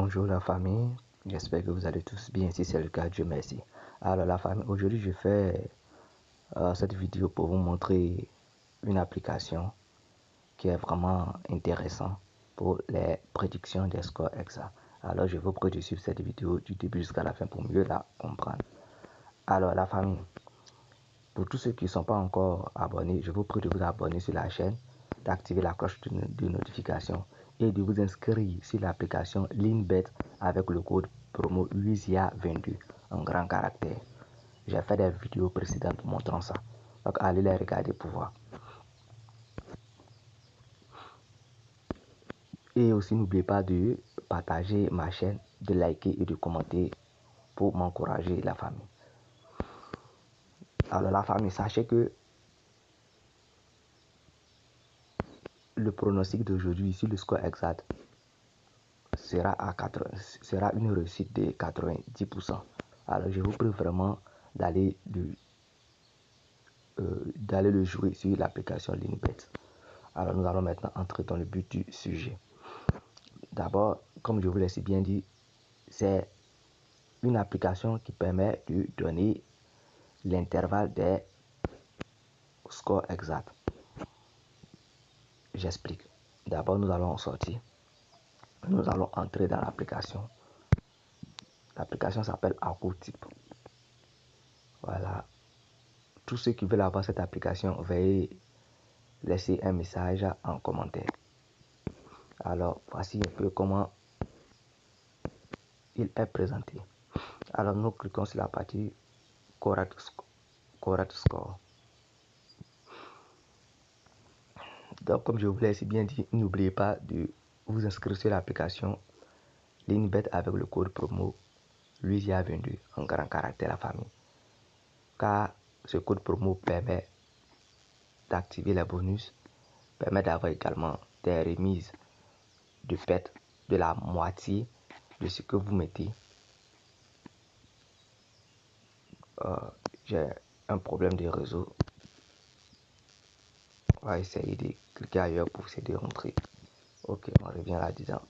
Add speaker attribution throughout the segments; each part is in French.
Speaker 1: Bonjour la famille, j'espère que vous allez tous bien. Si c'est le cas, Dieu merci. Alors la famille, aujourd'hui je fais cette vidéo pour vous montrer une application qui est vraiment intéressante pour les prédictions des scores exacts. Alors je vous prie de suivre cette vidéo du début jusqu'à la fin pour mieux la comprendre. Alors la famille, pour tous ceux qui ne sont pas encore abonnés, je vous prie de vous abonner sur la chaîne, d'activer la cloche de notification et de vous inscrire sur l'application LeanBet avec le code promo LUISIA22 en grand caractère. J'ai fait des vidéos précédentes montrant ça. Donc allez les regarder pour voir. Et aussi n'oubliez pas de partager ma chaîne, de liker et de commenter pour m'encourager la famille. Alors la famille, sachez que le pronostic d'aujourd'hui, ici le score exact, sera une réussite de 90%. Alors je vous prie vraiment d'aller le jouer sur l'application LeanBet. Alors nous allons maintenant entrer dans le but du sujet. D'abord, comme je vous l'ai si bien dit, c'est une application qui permet de donner l'intervalle des scores exacts. J'explique. D'abord, nous allons sortir. Nous allons entrer dans l'application. L'application s'appelle AccuTip. Voilà. Tous ceux qui veulent avoir cette application, veuillez laisser un message en commentaire. Alors, voici un peu comment il est présenté. Alors, nous cliquons sur la partie Correct Score. Donc, comme je vous l'ai si bien dit, n'oubliez pas de vous inscrire sur l'application LeanBet avec le code promo LUISIA22 en grand caractère la famille. Car ce code promo permet d'activer les bonus, permet d'avoir également des remises de pète de la moitié de ce que vous mettez. J'ai un problème de réseau. On va essayer de cliquer ailleurs pour essayer de rentrer. Ok, on revient là-dedans.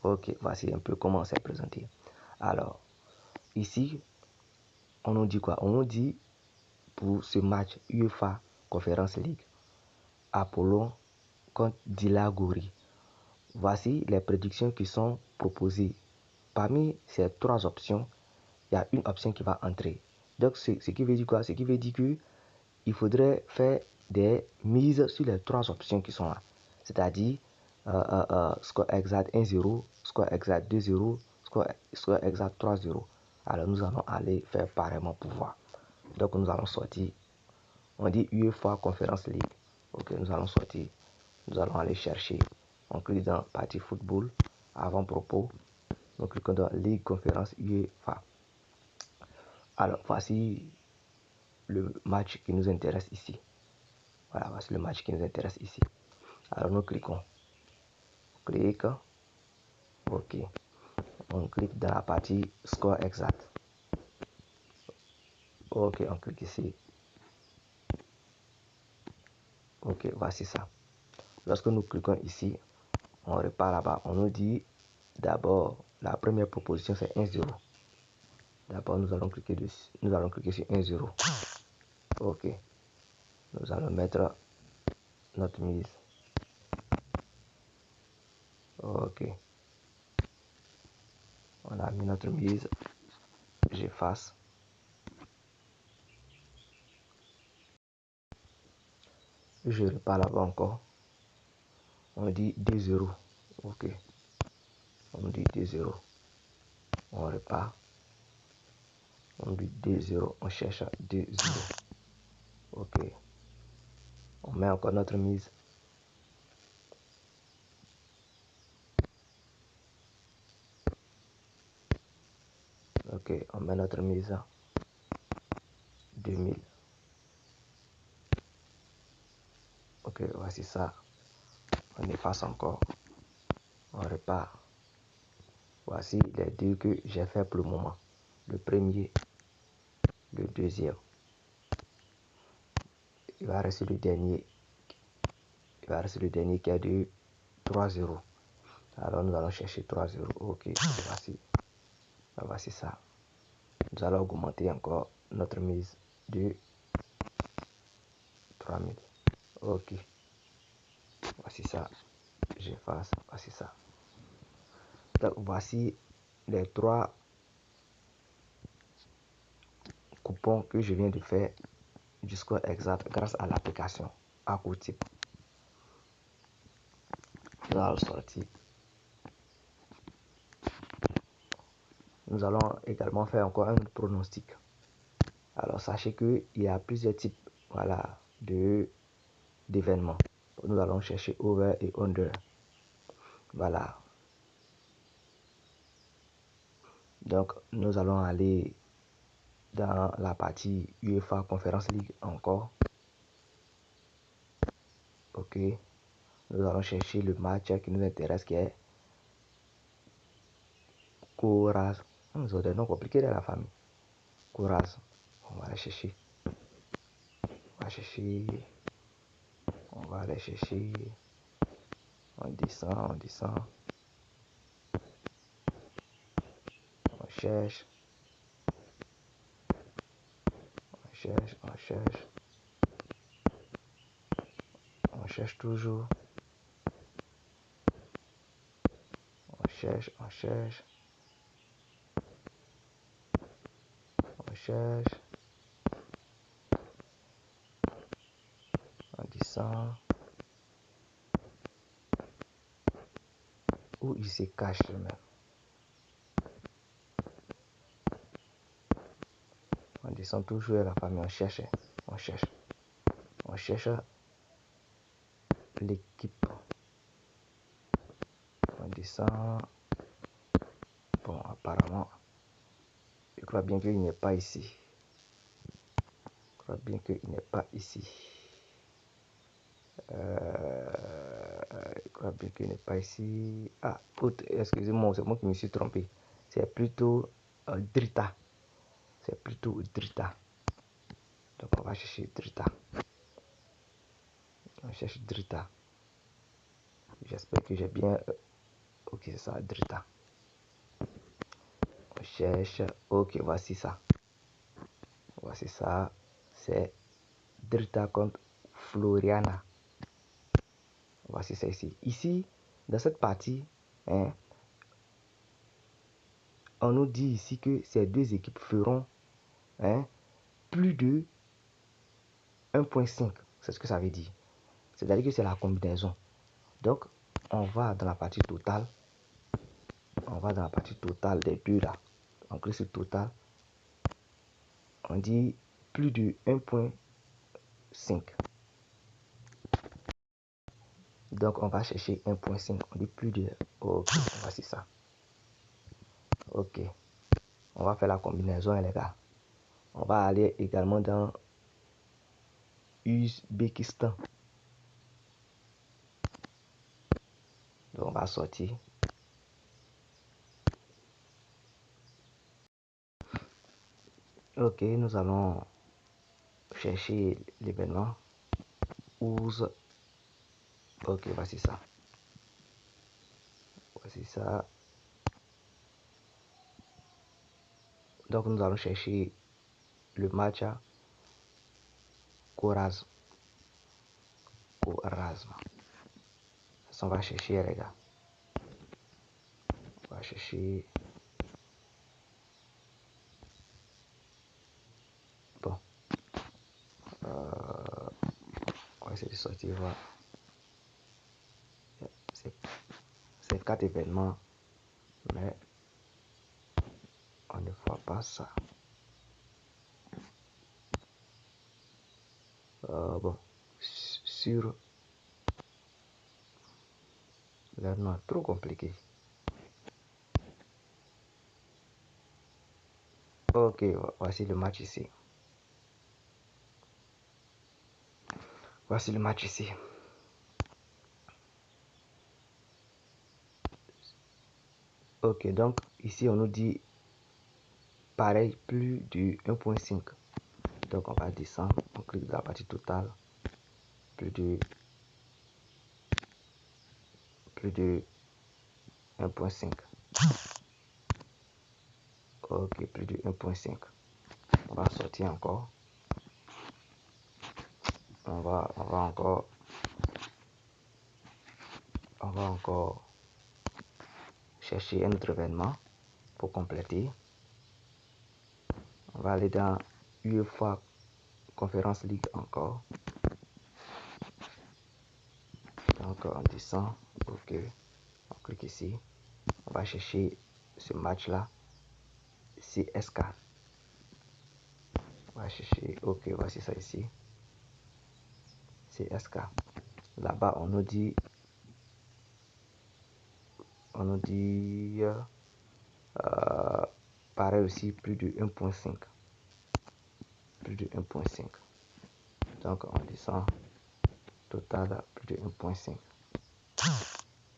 Speaker 1: Ok, voici un peu comment c'est présenté. Alors, ici, on nous dit quoi? On nous dit pour ce match UEFA Conference League, Apollon contre Dilagori. Voici les prédictions qui sont proposées. Parmi ces trois options, il y a une option qui va entrer. Donc, ce qui veut dire quoi? Ce qui veut dire que il faudrait faire des mises sur les trois options qui sont là. C'est-à-dire score exact 1-0, score exact 2-0, score exact 3-0. Alors nous allons aller faire pareillement pour voir. Donc nous allons sortir. On dit UEFA Conference League. Ok, nous allons sortir. Nous allons aller chercher. On clique dans partie football, avant-propos. Nous cliquons dans Ligue Conférence UEFA. Alors voici le match qui nous intéresse ici. Voilà, voici le match qui nous intéresse ici. Alors nous cliquons. Clique. Ok. On clique dans la partie score exact. Ok, on clique ici. Ok, voici ça. Lorsque nous cliquons ici, on repart là-bas. On nous dit d'abord, la première proposition c'est 1-0. D'abord, nous allons cliquer dessus. Nous allons cliquer sur 1-0. Ok. Nous allons mettre notre mise. Ok. On a mis notre mise. J'efface. Je repars là-bas encore. On dit 2-0. Ok. On dit 2-0. On repart. On dit 2-0. On cherche 2-0. Ok. On met encore notre mise. Ok. On met notre mise. 2000. Ok. Voici ça. On efface encore. On repart. Voici les deux que j'ai fait pour le moment. Le premier. Le deuxième. Il va rester le dernier. Il va rester le dernier qui est de 3-0. Alors nous allons chercher 3,0. Ok, voici ça. Nous allons augmenter encore notre mise de 3000. Ok, voici ça. J'efface, voici ça. Donc voici les 3 coupons que je viens de faire du score exact grâce à l'application Accoutype. Nous allons sortir. Nous allons également faire encore un pronostic. Alors sachez qu'il y a plusieurs types, voilà, d'événements. Nous allons chercher over et under. Voilà. Donc nous allons aller dans la partie UEFA Conference League encore. Ok. Nous allons chercher le match qui nous intéresse, qui est Coraz. Nous avons des noms compliqués de la famille. Coraz. On va aller chercher. On va chercher. On va aller chercher. On descend, on descend. On cherche. On cherche, on cherche. On cherche toujours. On cherche, on cherche. On cherche. On descend. Où il se cache même. On descend toujours à la famille. On cherche. On cherche. On cherche l'équipe. On descend. Bon, apparemment, je crois bien qu'il n'est pas ici. Je crois bien qu'il n'est pas ici. Je crois bien qu'il n'est pas ici. Ah, excusez-moi, c'est moi qui me suis trompé. C'est plutôt Drita. C'est plutôt Drita. Donc on va chercher Drita. On cherche Drita. J'espère que j'ai bien... ok, c'est ça, Drita. On cherche... ok, voici ça. Voici ça. C'est Drita contre Floriana. Voici ça ici. Ici, dans cette partie, hein, on nous dit ici que ces deux équipes feront, hein, plus de 1.5. C'est ce que ça veut dire. C'est-à-dire que c'est la combinaison. Donc, on va dans la partie totale. On va dans la partie totale des deux là. On clique sur total. On dit plus de 1.5. Donc, on va chercher 1.5. On dit plus de... ok, voici ça. Ok. On va faire la combinaison, hein, les gars. On va aller également dans Uzbekistan. Donc, on va sortir. Ok, nous allons chercher l'événement. Ouz. Ok, voici ça. Voici ça. Donc, nous allons chercher le match à Coraz. Ça, on va chercher, les gars. On va chercher. Bon. On va essayer de sortir, voir. C'est 4 événements, mais on ne voit pas ça. Bon. Sur le nom est trop compliqué. Ok, voici le match ici. Voici le match ici. Ok, donc ici on nous dit pareil, plus de 1.5. Donc on va descendre, on clique dans la partie totale. Plus de 1.5. Ok, plus de 1.5. On va sortir encore. On va encore chercher un autre événement pour compléter. On va aller dans UEFA Conference League encore. Donc on descend. Ok. On clique ici. On va chercher ce match là. CSK. On va chercher. Ok, voici ça ici. CSK. Là-bas on nous dit pareil aussi, plus de 1.5. Plus de 1.5. Donc on descend. Total plus de 1.5.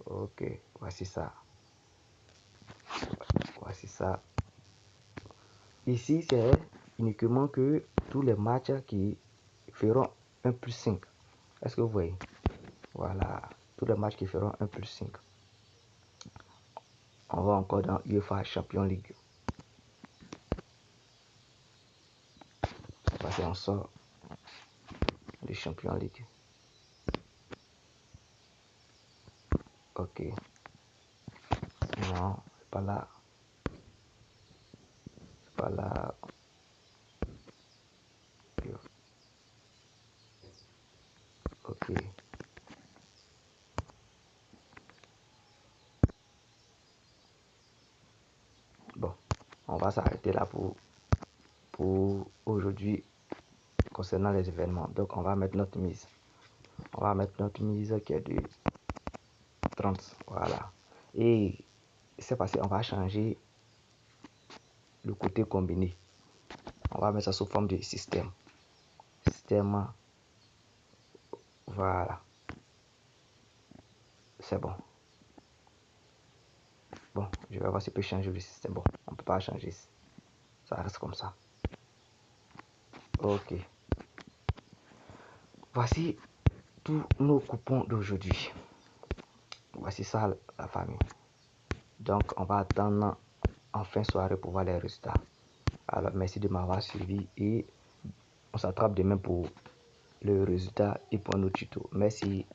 Speaker 1: Ok, voici ça. Voici ça. Ici, c'est uniquement que tous les matchs qui feront 1 plus 5. Est-ce que vous voyez? Voilà, tous les matchs qui feront 1 plus 5. On va encore dans UEFA Champions League. Voici, on sort de Champions League. Ok. Non, c'est pas là. C'est pas là. Ok. Bon, on va s'arrêter là pour aujourd'hui concernant les événements. Donc, on va mettre notre mise. On va mettre notre mise qui est de 30. Voilà. Et c'est passé, on va changer le côté combiné. On va mettre ça sous forme de système. Système. Voilà. C'est bon. Bon, je vais voir si je peux changer le système. Bon, on ne peut pas changer. Ça reste comme ça. Ok. Voici tous nos coupons d'aujourd'hui. Voici ça, la famille. Donc, on va attendre en fin de soirée pour voir les résultats. Alors, merci de m'avoir suivi et on s'attrape demain pour le résultat et pour nos tutos. Merci.